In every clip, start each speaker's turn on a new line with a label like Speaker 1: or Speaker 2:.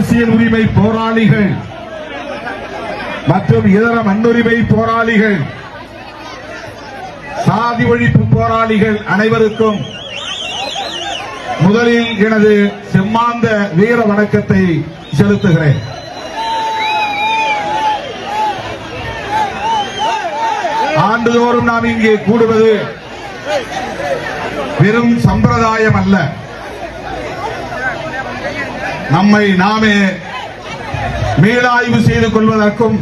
Speaker 1: அரசியல் உரிமை போராளிகள் மற்றும் இதர மண்ணுரிமை போராளிகள், சாதி ஒழிப்பு போராளிகள் அனைவருக்கும் முதலில் எனது செம்மாந்த வீர வணக்கத்தை செலுத்துகிறேன். ஆண்டுதோறும் நாம் இங்கே கூடுவது வெறும் சம்பிரதாயம் அல்ல, நம்மை நாமே மீளாய்வு செய்து கொள்வதற்கும்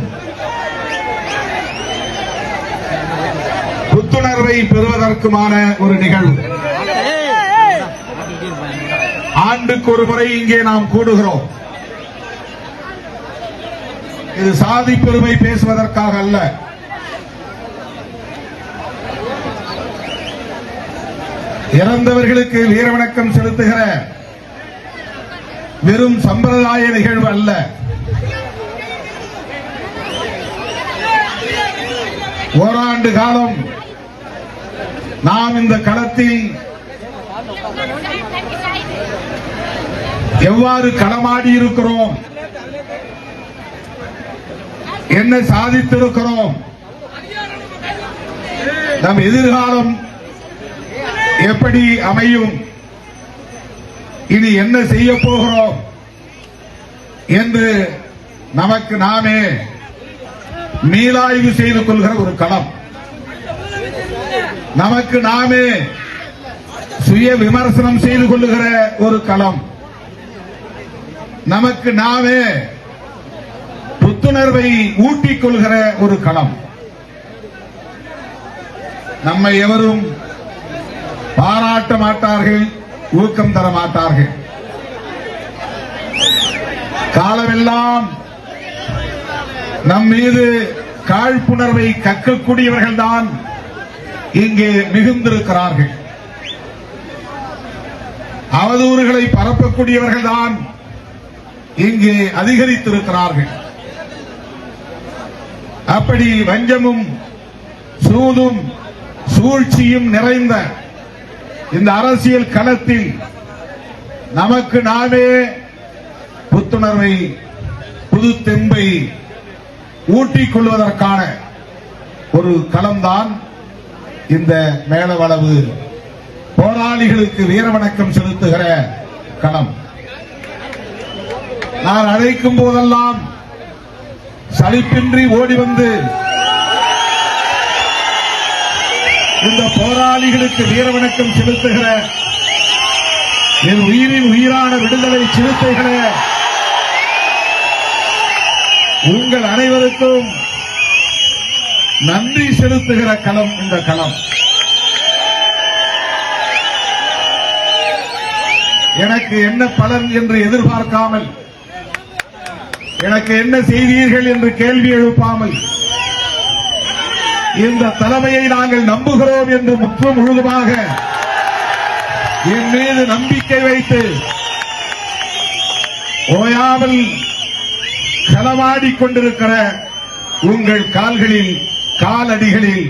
Speaker 1: புத்துணர்வை பெறுவதற்குமான ஒரு நிகழ்வு. ஆண்டுக்கு ஒரு முறை இங்கே நாம் கூடுகிறோம். இது சாதி பெருமை பேசுவதற்காக அல்ல, இறந்தவர்களுக்கு வீரவணக்கம் செலுத்துகிற வெறும் சம்பிரதாய நிகழ்வு அல்ல. ஓராண்டு காலம் நாம் இந்த களத்தில் எவ்வாறு களமாடி இருக்கிறோம், என்ன சாதித்திருக்கிறோம், நம் எதிர்காலம் எப்படி அமையும், இனி என்ன செய்ய போகிறோம் என்று நமக்கு நாமே மீளாய்வு செய்து கொள்கிற ஒரு களம், நமக்கு நாமே சுய விமர்சனம் செய்து கொள்ளுகிற ஒரு களம், நமக்கு நாமே புத்துணர்வை ஊட்டிக் கொள்கிற ஒரு களம். நம்மை எவரும் பாராட்ட மாட்டார்கள், ஊக்கம் தர மாட்டார்கள். காலமெல்லாம் நம் மீது காழ்ப்புணர்வை கக்கக்கூடியவர்கள் தான் இங்கே மிகுந்திருக்கிறார்கள். அவதூறுகளை பரப்பக்கூடியவர்கள் தான் இங்கே அதிகரித்திருக்கிறார்கள். அப்படி வஞ்சமும் சூதும் சூழ்ச்சியும் நிறைந்த இந்த அரசியல் களத்தில் நமக்கு நாமே புத்துணர்வை, புது தெம்பை ஊட்டிக் கொள்வதற்கான ஒரு களம்தான் இந்த மேலவளவு போராளிகளுக்கு வீரவணக்கம் செலுத்துகிற களம். நான் அழைக்கும் போதெல்லாம் சலிப்பின்றி ஓடி வந்து இந்த போராளிகளுக்கு வீரவணக்கம் செலுத்துகிற என் உயிரின் உயிரான விடுதலை சிறுத்தைகளே, உங்கள் அனைவருக்கும் நன்றி செலுத்துகிற களம் இந்த களம். எனக்கு என்ன பலன் என்று எதிர்பார்க்காமல், எனக்கு என்ன செய்தீர்கள் என்று கேள்வி எழுப்பாமல், இந்த தலைமையை நாங்கள் நம்புகிறோம் என்று முற்று முழுதுமாக என் மீது நம்பிக்கை வைத்து ஓயாமல் களமாடிக் கொண்டிருக்கிற உங்கள் கால்களில், காலடிகளில்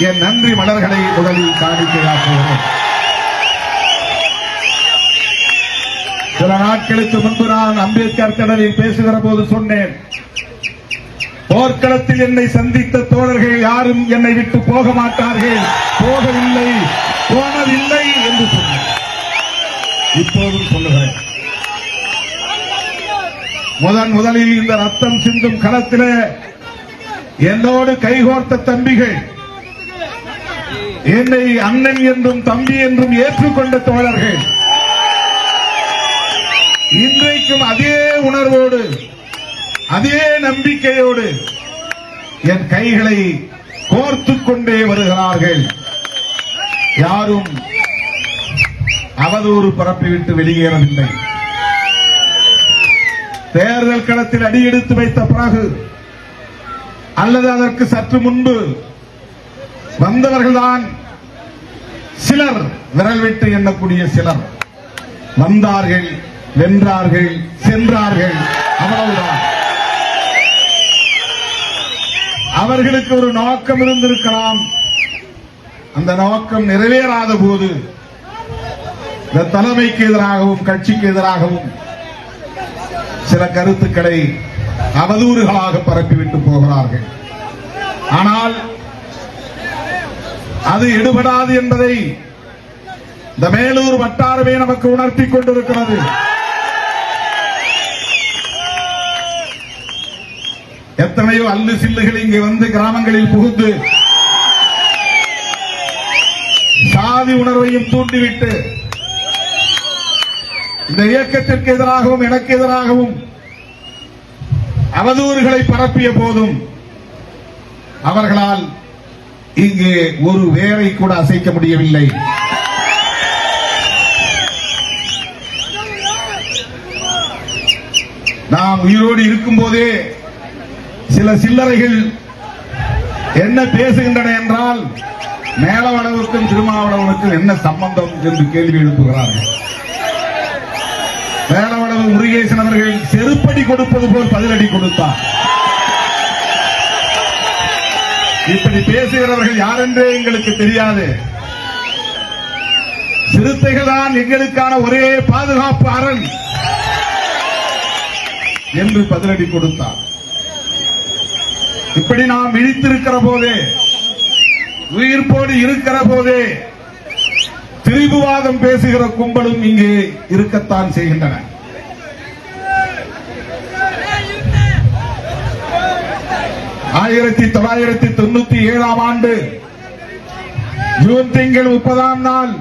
Speaker 1: என் நன்றி மலர்களை முதலில் காணிக்கையாக்குகிறேன். சில நாட்களுக்கு முன்பு நான் அம்பேத்கர் திடலில் பேசுகிற போது சொன்னேன், போர்க்களத்தில் என்னை சந்தித்த தோழர்கள் யாரும் என்னை விட்டு போக மாட்டார்கள், போகவில்லை, போனதில்லை என்று சொன்னேன். இப்போதும் சொல்லுகிறேன், முதலில் இந்த ரத்தம் சிந்தும் களத்திலே என்னோடு கைகோர்த்த தம்பிகள், என்னை அண்ணன் என்றும் தம்பி என்றும் ஏற்றுக்கொண்ட தோழர்கள், இன்றைக்கும் அதே உணர்வோடு, அதே நம்பிக்கையோடு என் கைகளை கோர்த்துக் கொண்டே வருகிறார்கள். யாரும் அவதூறு பரப்பிவிட்டு வெளியேறவில்லை. தேர்தல் களத்தில் அடியெடுத்து வைத்த பிறகு அல்லது அதற்கு சற்று முன்பு வந்தவர்கள்தான் சிலர், விரல் விட்டு எண்ணக்கூடிய சிலர் வந்தார்கள், வென்றார்கள், சென்றார்கள், அவ்வளவுதான். அவர்களுக்கு ஒரு நோக்கம் இருந்திருக்கலாம். அந்த நோக்கம் நிறைவேறாத போது இந்த தலைமைக்கு எதிராகவும் கட்சிக்கு எதிராகவும் சில கருத்துக்களை அவதூறுகளாக பரப்பிவிட்டு போகிறார்கள். ஆனால் அது எடுபடாது என்பதை இந்த மேலூர் வட்டாரமே நமக்கு உணர்த்தி கொண்டிருக்கிறது. எத்தனையோ அல்லு சில்லுகள் இங்கே வந்து கிராமங்களில் புகுந்து சாதி உணர்வையும் தூண்டிவிட்டு இந்த இயக்கத்திற்கு எதிராகவும் எனக்கு எதிராகவும் அவதூறுகளை பரப்பிய போதும் அவர்களால் இங்கே ஒரு வேரை கூட அசைக்க முடியவில்லை. நாம் உயிரோடு இருக்கும் போதே சில சில்லறைகள் என்ன பேசுகின்றன என்றால் மேலவளவுக்கும் திருமாவளவனுக்கும் என்ன சம்பந்தம் என்று கேள்வி எழுப்புகிறார்கள். மேலவளவு முருகேசன் அவர்கள் செருப்படி கொடுப்பது போல் பதிலடி கொடுத்தார். இப்படி பேசுகிறவர்கள் யார் என்றே எங்களுக்கு தெரியாது. சிறுத்தைகள் தான் எங்களுக்கான ஒரே பாதுகாப்பு அரண் என்று பதிலடி கொடுத்தார். இப்படி நாம் விழித்திருக்கிற போதே, உயிர்ப்போடு இருக்கிற போதே திரிபுவாதம் பேசுகிற கும்பலும் இங்கே இருக்கத்தான் செய்கின்றன. ஆயிரத்தி 1997 ஆண்டு ஜூன் திங்கள் 30ஆம் நாள்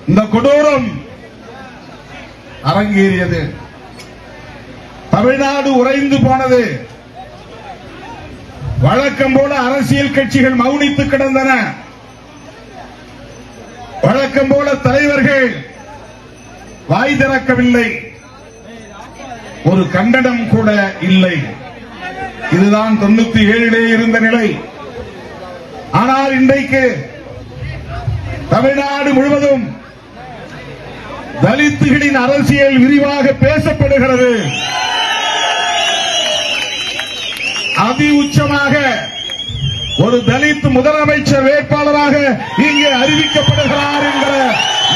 Speaker 1: இந்த கொடூரம் அரங்கேறியது. தமிழ்நாடு உறைந்து போனது. வழக்கம் போல அரசியல் கட்சிகள் மௌனித்து கிடந்தன. வழக்கம் போல தலைவர்கள் வாய் திறக்கவில்லை. ஒரு கண்டனம் கூட இல்லை. இதுதான் 97 இருந்த நிலை. ஆனால் இன்றைக்கு தமிழ்நாடு முழுவதும் தலித்துகளின் அரசியல் விரிவாக பேசப்படுகிறது. அதி உச்சமாக ஒரு தலித் முதலமைச்சர் வேட்பாளராக இங்கே அறிவிக்கப்படுகிறார் என்கிற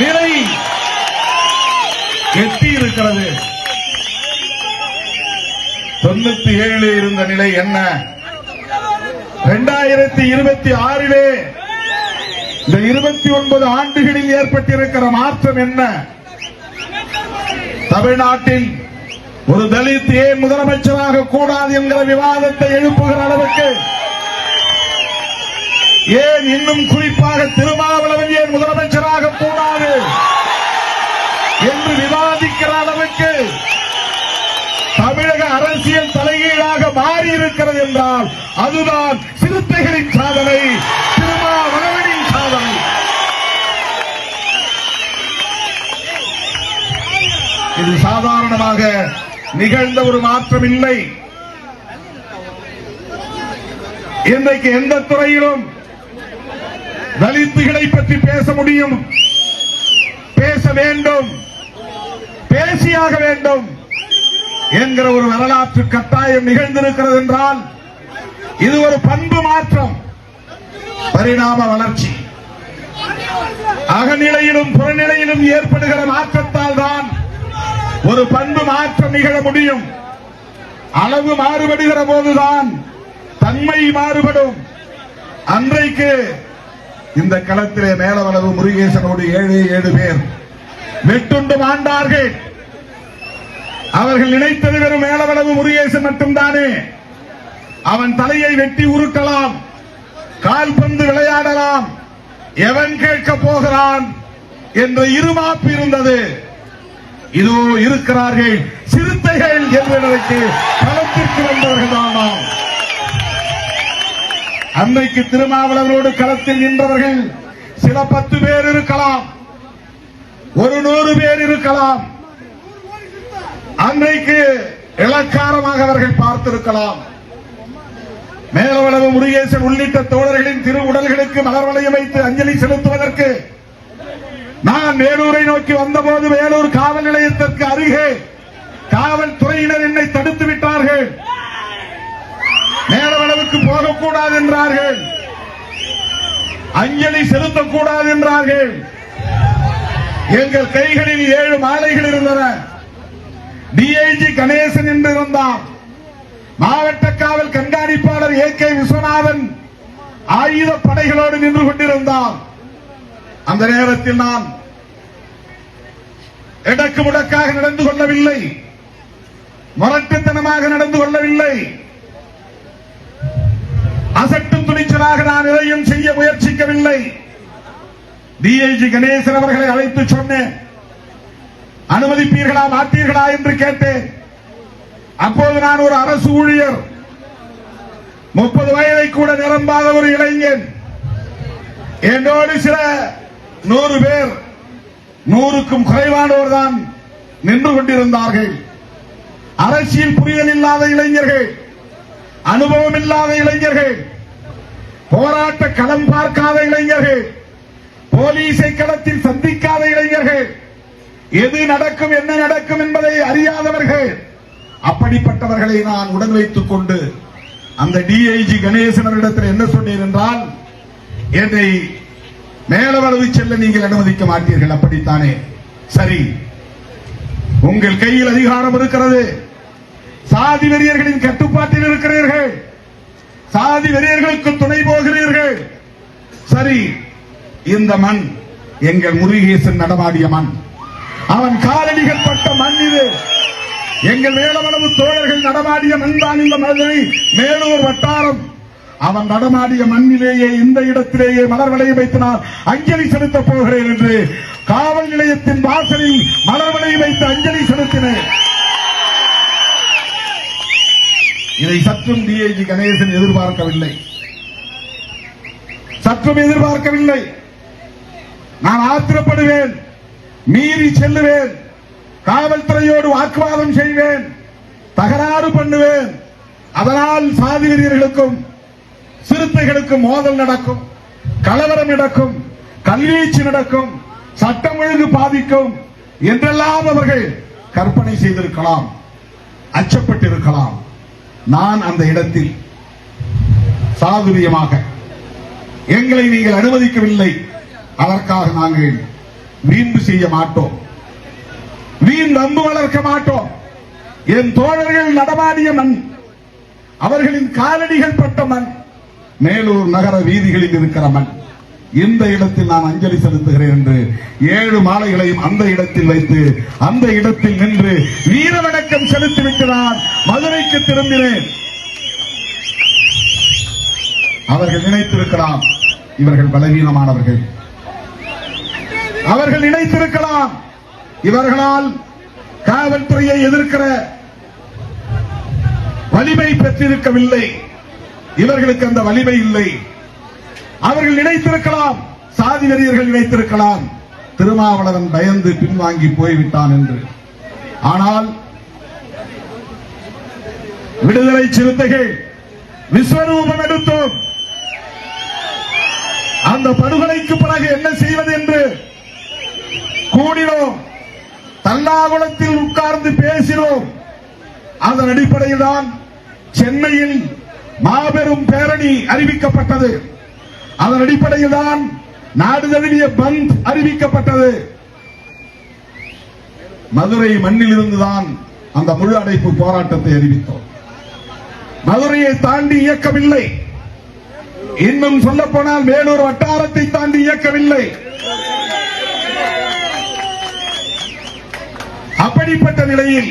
Speaker 1: நிலை எட்டியிருக்கிறது. 97 இருந்த நிலை என்ன? 2026 இந்த 29 ஆண்டுகளில் ஏற்பட்டிருக்கிற மாற்றம் என்ன? தமிழ்நாட்டில் ஒரு தலித் ஏன் முதலமைச்சராக கூடாது என்கிற விவாதத்தை எழுப்புகிற அளவுக்கு, ஏன் இன்னும் குறிப்பாக திருமாவளவன் ஏன் முதலமைச்சராக கூடாது என்று விவாதிக்கிற அளவுக்கு தமிழக அரசியல் தலைகீழாக மாறி இருக்கிறது என்றால் அதுதான் சிறுத்தைகளின் சாதனை, திருமாவளவனின் சாதனை. இது சாதாரணமாக நிகழ்ந்த ஒரு மாற்றம் இல்லை. இன்றைக்கு எந்த துறையிலும் தலித்துகளை பற்றி பேச முடியும், பேச வேண்டும், பேசியாக வேண்டும் என்கிற ஒரு வரலாற்று கட்டாயம் நிகழ்ந்திருக்கிறது என்றால் இது ஒரு பண்பு மாற்றம், பரிணாம வளர்ச்சி. அகநிலையிலும் புறநிலையிலும் ஏற்படுகிற மாற்றத்தால் தான் ஒரு பண்பு மாற்றம் நிகழ முடியும். அளவு மாறுபடுகிற போதுதான் தன்மை மாறுபடும். அன்றைக்கு இந்த களத்திலே மேலவளவு முருகேசனோடு 7 பேர் வெட்டுண்டு மாண்டார்கள். அவர்கள் நினைத்தது வெறும் மேலவளவு முருகேசன் மட்டும்தானே. அவன் தலையை வெட்டி உருட்டலாம், கால்பந்து விளையாடலாம், எவன் கேட்க போகிறான் என்ற இருமாப்பு இருந்தது. இதோ இருக்கிறார்கள் சிறுத்தைகள் என்பதற்கு களத்திற்கு வந்தவர்கள் தான் நாம். அன்றைக்கு திருமாவளவனோடு களத்தில் நின்றவர்கள் சில 10 பேர் இருக்கலாம், ஒரு 100 பேர் இருக்கலாம். அன்றைக்கு இலக்காரமாக அவர்கள் பார்த்திருக்கலாம். மேலவளவு முருகேசன் உள்ளிட்ட தோழர்களின் திரு உடல்களுக்கு மலர் வளையம் வைத்து அஞ்சலி செலுத்துவதற்கு நான் வேலூரை நோக்கி வந்தபோது வேலூர் காவல் நிலையத்திற்கு அருகே காவல்துறையினர் என்னை தடுத்து விட்டார்கள். மேலவளவுக்கு போகக்கூடாது என்றார்கள், அஞ்சலி செலுத்தக்கூடாது என்றார்கள். எங்கள் கைகளில் 7 மாலைகள் இருந்தன. டிஐஜி கணேசன் என்று இருந்தார். மாவட்ட காவல் கண்காணிப்பாளர் ஏ கே விஸ்வநாதன் ஆயுத படைகளோடு நின்று கொண்டிருந்தார். அந்த நேரத்தில் நான் எடக்கு முடக்காக நடந்து கொள்ளவில்லை, முரட்டுத்தனமாக நடந்து கொள்ளவில்லை, அசட்டும் துணிச்சலாக நான் எதையும் செய்ய முயற்சிக்கவில்லை. டிஐஜி கணேசன் அவர்களை அழைத்து சொன்னேன், அனுமதிப்பீர்களா மாட்டீர்களா என்று கேட்டேன். அப்போது நான் ஒரு அரசு ஊழியர், 30 வயதை கூட நிரம்பாத ஒரு இளைஞன். என்னோடு சில 100 பேர், 100க்கும் குறைவானோர் தான் நின்று கொண்டிருந்தார்கள். அரசியல் புரியல் இல்லாத இளைஞர்கள், அனுபவம் இல்லாத இளைஞர்கள், போராட்ட களம் பார்க்காத இளைஞர்கள், போலீஸை களத்தில் சந்திக்காத இளைஞர்கள், எது நடக்கும் என்ன நடக்கும் என்பதை அறியாதவர்கள். அப்படிப்பட்டவர்களை நான் உடன் வைத்துக் கொண்டு அந்த டிஐஜி கணேசனிடத்தில் என்ன சொன்னேன் என்றால், என்னை மேலவளவு செல்ல நீங்கள் அனுமதிக்க மாட்டீர்கள், அப்படித்தானே? சரி, உங்கள் கையில் அதிகாரம் இருக்கிறது, சாதி வெறியர்களின் கட்டுப்பாட்டில் இருக்கிறீர்கள், சாதி வெறியர்களுக்கு துணை போகிறீர்கள். சரி, இந்த மண் எங்கள் முருகேசன் நடமாடிய மண், அவன் காலடிகள் பட்ட மண் இது. எங்கள் மேலவளவு தோழர்கள் நடமாடிய மண் தான் இந்த மதுரை மேலூர் வட்டாரம். அவன் நடமாடிய மண்ணிலேயே இந்த இடத்திலேயே மலர் வளையம் வைத்து நான் அஞ்சலி செலுத்தப் போகிறேன் என்று காவல் நிலையத்தின் வாசலில் மலர் வளையம் வைத்து அஞ்சலி செலுத்தினேன். இதை சற்றும் டிஐஜி கணேசன் எதிர்பார்க்கவில்லை, சற்றும் எதிர்பார்க்கவில்லை. நான் ஆத்திரப்படுவேன், மீறி செல்லுவேன், காவல்துறையோடு வாக்குவாதம் செய்வேன், தகராறு பண்ணுவேன். அதனால் சாதி வெறியர்களுக்கும் சிறுத்தைகளுக்கும் மோதல் நடக்கும், கலவரம் நடக்கும், கல்வீச்சு நடக்கும், சட்டம் ஒழுங்கு பாதிக்கும் என்றெல்லாம் அவர்கள் கற்பனை செய்திருக்கலாம், அச்சப்பட்டிருக்கலாம். நான் அந்த இடத்தில் சாதுரியமாக, எங்களை நீங்கள் அனுமதிக்கவில்லை, அதற்காக நாங்கள் வீம்பு செய்ய மாட்டோம், வீண் வம்பு வளர்க்க மாட்டோம். என் தோழர்கள் நடமாடிய மண், அவர்களின் காலடிகள் பட்ட மண், மேலூர் நகர வீதிகளில் இருக்கிற மண். இந்த இடத்தில் நான் அஞ்சலி செலுத்துகிறேன் என்று 7 மாலைகளையும் அந்த இடத்தில் வைத்து அந்த இடத்தில் நின்று வீர வணக்கம் செலுத்திவிட்டு நான் மதுரைக்கு திரும்பினேன். அவர்கள் நினைத்திருக்கலாம் இவர்கள் பலவீனமானவர்கள், அவர்கள் நினைத்திருக்கலாம் இவர்களால் காவல்துறையை எதிர்க்கிற வலிமை பெற்றிருக்கவில்லை, இவர்களுக்கு அந்த வலிமை இல்லை. அவர்கள் நினைத்திருக்கலாம், சாதி வெறியர்கள் நினைத்திருக்கலாம், திருமாவளவன் பயந்து பின்வாங்கி போய்விட்டான் என்று. ஆனால் விடுதலை சிறுத்தைகள் விஸ்வரூபம் எடுத்தோம். அந்த படுகொலைக்கு பிறகு என்ன செய்வது என்று கூடினோம், தல்லாகுளத்தில் உட்கார்ந்து பேசினோம். அதன் அடிப்படையில் தான் சென்னையில் மாபெரும் பேரணி அறிவிக்கப்பட்டது. அதன் அடிப்படையில் தான் நாடு தழுவிய பந்த் அறிவிக்கப்பட்டது. மதுரை மண்ணில் இருந்துதான் அந்த முழு அடைப்பு போராட்டத்தை அறிவித்தோம். மதுரையை தாண்டி இயக்கவில்லை, இன்னும் சொல்ல போனால் வேலூர் வட்டாரத்தை தாண்டி இயக்கவில்லை. அப்படிப்பட்ட நிலையில்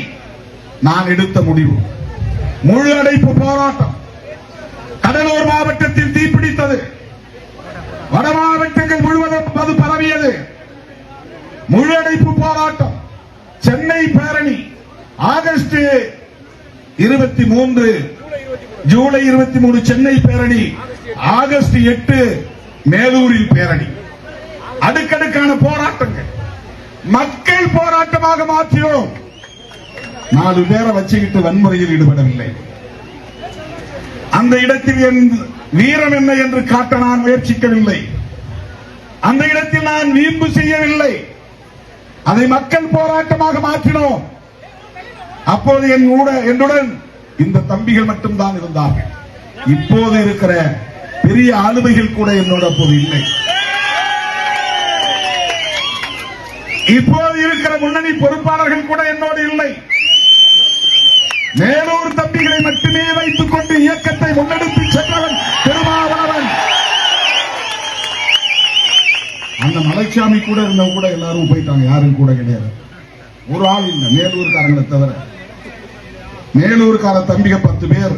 Speaker 1: நான் எடுத்த முடிவு முழு அடைப்பு போராட்டம். கடலூர் மாவட்டத்தில் தீப்பிடித்தது, வட மாவட்டங்கள் முழுவதும் அது பரவியது. முழு அடைப்பு போராட்டம். சென்னை பேரணி ஆகஸ்ட் 23, ஜூலை 23 சென்னை பேரணி, ஆகஸ்ட் 8 மேலூரில் பேரணி. அடுக்கடுக்கான போராட்டங்கள் மக்கள் போராட்டமாக மாற்றினோம். 4 பேரை வச்சுக்கிட்டு வன்முறையில் ஈடுபடவில்லை. அந்த இடத்தில் என் வீரம் என்ன என்று காட்ட நான் முயற்சிக்கவில்லை. அந்த இடத்தில் நான் வீம்பு செய்யவில்லை. அதை மக்கள் போராட்டமாக மாற்றினோம். அப்போது என்னுடன் இந்த தம்பிகள் மட்டும்தான் இருந்தார்கள். இப்போது இருக்கிற பெரிய ஆளுமைகள் கூட என்னோட அப்போது இல்லை. இப்போது இருக்கிற முன்னணி பொறுப்பாளர்கள் கூட என்னோடு இல்லை. மேலூர் தம்பிகளை மட்டுமே வைத்துக் கொண்டு இயக்கத்தை முன்னெடுத்து சென்றவன் திருமாவளவன். அந்த மலைச்சாமி கூட இருந்தவங்க கூட எல்லாரும் போயிட்டாங்க, யாரும் கூட கிடையாது. ஒரு ஆள் இல்லை மேலூர்காரங்களை தவிர. மேலூர்கார தம்பிக 10 பேர்.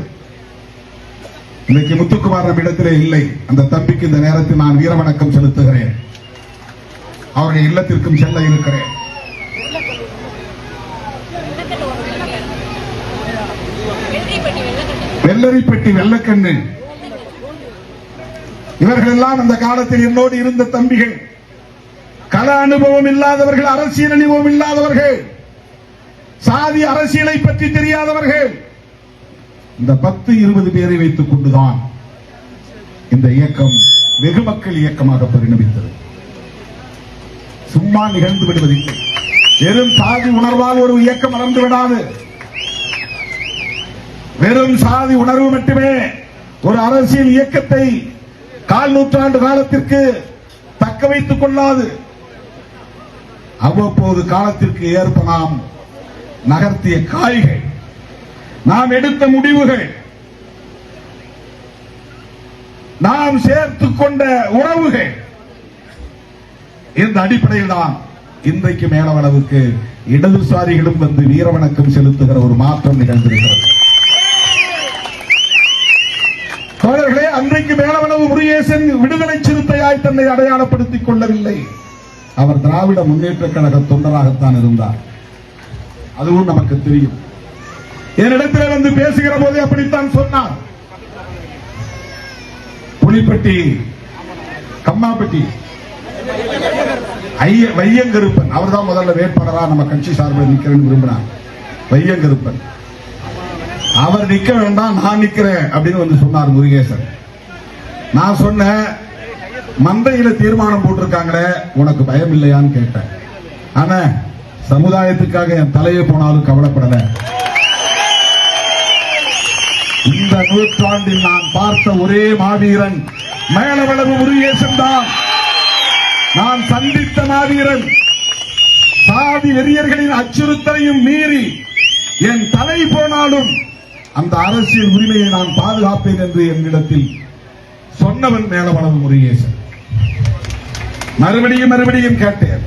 Speaker 1: இன்னைக்கு முத்துக்குமார் நம்ம இடத்திலே இல்லை. அந்த தம்பிக்கு இந்த நேரத்தில் நான் வீர வணக்கம் செலுத்துகிறேன். அவருடைய இல்லத்திற்கும் செல்ல இருக்கிறேன். வெள்ளரிப்பட்டி வெள்ளக்கண்ணு இவர்கள் எல்லாம் அந்த காலத்தில் என்னோடு இருந்த தம்பிகள். கள அனுபவம் இல்லாதவர்கள், அரசியல் அனுபவம் இல்லாதவர்கள், சாதி அரசியலை பற்றி தெரியாதவர்கள். இந்த 10-20 பேரை வைத்துக் கொண்டுதான் இந்த இயக்கம் வெகு மக்கள் இயக்கமாக பரிணமித்தது. சும்மா நிகழ்ந்து விடுவதில்லை. வெறும் சாதி உணர்வால் ஒரு இயக்கம் வளர்ந்து விடாது. வெறும் சாதி உணர்வு மட்டுமே ஒரு அரசியல் இயக்கத்தை 1/4 நூற்றாண்டு காலத்திற்கு தக்க வைத்துக் கொள்ளாது. அவ்வப்போது காலத்திற்கு ஏற்ப நாம் நகர்த்திய காய்கள், நாம் எடுத்த முடிவுகள், நாம் சேர்த்துக் கொண்ட உறவுகள், இந்த அடிப்படையில் தான் இன்றைக்கு மேலவளவுக்கு இடதுசாரிகளும் வந்து வீரவணக்கம் செலுத்துகிற ஒரு மாற்றம் நிகழ்ந்திருக்கிறது. தோழர்களே, அன்றைக்கு மேலவளவு முருகேசன் விடுதலை சிறுத்தையாய் தன்னை அடையாளப்படுத்திக் கொள்ளவில்லை. அவர் திராவிட முன்னேற்ற கழக தொண்டராகத்தான் இருந்தார். அதுவும் நமக்கு தெரியும். என்னிடத்தில் வந்து பேசுகிற போதே அப்படித்தான் சொன்னார். புலிப்பட்டி, கம்மாப்பட்டி வையங்கருப்பன் அவர் தான் முதல்ல வேட்பாளரா நம்ம கட்சி சார்பில் நிக்கிறேன்னு விரும்பினார். வையங்கருப்பன் அவர் நிக்க வேண்டாம், நான் நிக்கிறேன் அப்படின்னு வந்து சொன்னார் முருகேசன். நான் சொன்னேன், மந்தையில தீர்மானம் போட்டிருக்காங்களே, உனக்கு பயம் இல்லையான்னு கேட்டேன். ஆனா சமுதாயத்துக்காக என் தலையே போனாலும் கவலைப்படல. இந்த நூற்றாண்டில் நான் பார்த்த ஒரே மாவீரன் மேலவளவு முருகேசன் தான். நான் சந்தித்த மாவீரன். சாதி வெறியர்களின் அச்சுறுத்தலையும் மீறி என் தலை போனாலும் அந்த அரசியல் உரிமையை நான் பாதுகாப்பேன் என்று என்னிடத்தில் சொன்னவன் மேலவளவு முருகேசன். மறுபடியும் மறுபடியும் கேட்டேன்.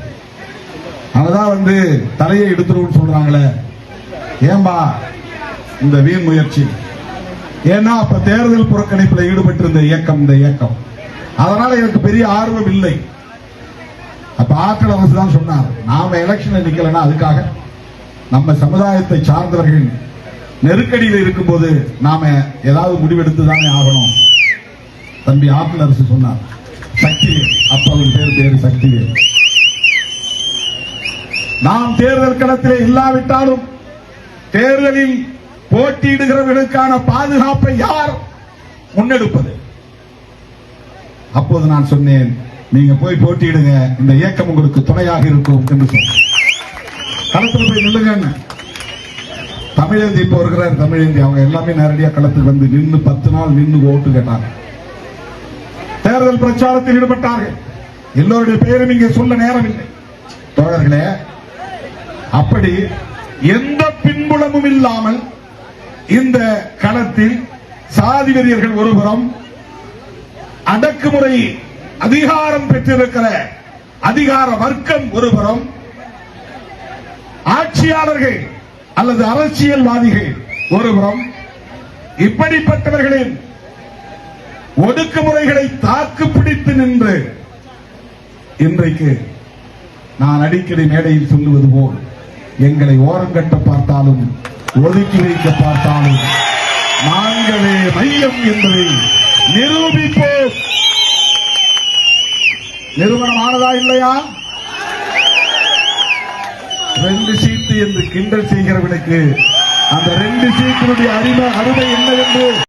Speaker 1: அததான் வந்து தலையை எடுத்துருவோம் சொல்றாங்களே, ஏன்பா இந்த வீண் முயற்சி? ஏன்னா அப்ப தேர்தல் புறக்கணிப்பில் ஈடுபட்டிருந்த இயக்கம் இந்த இயக்கம். அதனால எனக்கு பெரிய ஆர்வம் இல்லை. அப்ப ஆற்றல் அரசு தான் சொன்னார், நாம எலெக்ஷன் நிக்கலன்னா அதுக்காக நம்ம சமுதாயத்தை சார்ந்தவர்கள் நெருக்கடியில் இருக்கும்போது நாம ஏதாவது முடிவெடுத்துதானே ஆகணும். தம்பி ஆற்றல் அரசு சொன்னார். சக்திவேல், அப்ப அவர் பேரு சக்திவேல். நாம் தேர்தல் களத்திலே இல்லாவிட்டாலும் தேர்தலில் போட்டியிடுகிறவர்களுக்கான பாதுகாப்பை யார் முன்னெடுப்பது? அப்போது நான் சொன்னேன், நீங்க போய் போட்டியிடுங்க, இந்த இயக்கம் உங்களுக்கு துணையாக இருக்கும் என்று சொன்னேன். களத்தில் போய் நில்லுங்க. தமிழேந்தி இப்போ இருக்கிறார், தமிழேந்தி அவங்க எல்லாமே நேரடியாக களத்தில் வந்து நின்று 10 நாள் நின்று ஓட்டு கேட்டாங்க. தேர்தல் பிரச்சாரத்தில் ஈடுபட்டார்கள். எல்லோருடைய பெயரும் இங்கே சொல்ல நேரமில்லை. தோழர்களே, அப்படி எந்த பின்புலமும் இல்லாமல் இந்த களத்தில் சாதி வெறியர்கள் ஒருபுறம், அடக்குமுறை அதிகாரம் பெற்றிருக்கிற அதிகார வர்க்கம் ஒருபுறம், ஆட்சியாளர்கள் அல்லது அரசியல்வாதிகள் ஒருபுறம், இப்படிப்பட்டவர்களின் ஒடுக்குமுறைகளை தாக்கு பிடித்து நின்று இன்றைக்கு நான் அடிக்கடி மேடையில் சொல்லுவது போல், எங்களை ஓரங்கட்ட பார்த்தாலும் ஒதுக்கி வைக்க பார்த்தாலும் நாங்களே மையம் என்பதை நிரூபிப்போம். நிறுவனமானதா இல்லையா? 2 சீட்டு என்று கிண்டல் செய்கிறவனுக்கு அந்த 2 சீட்டினுடைய அருமை என்னவென்று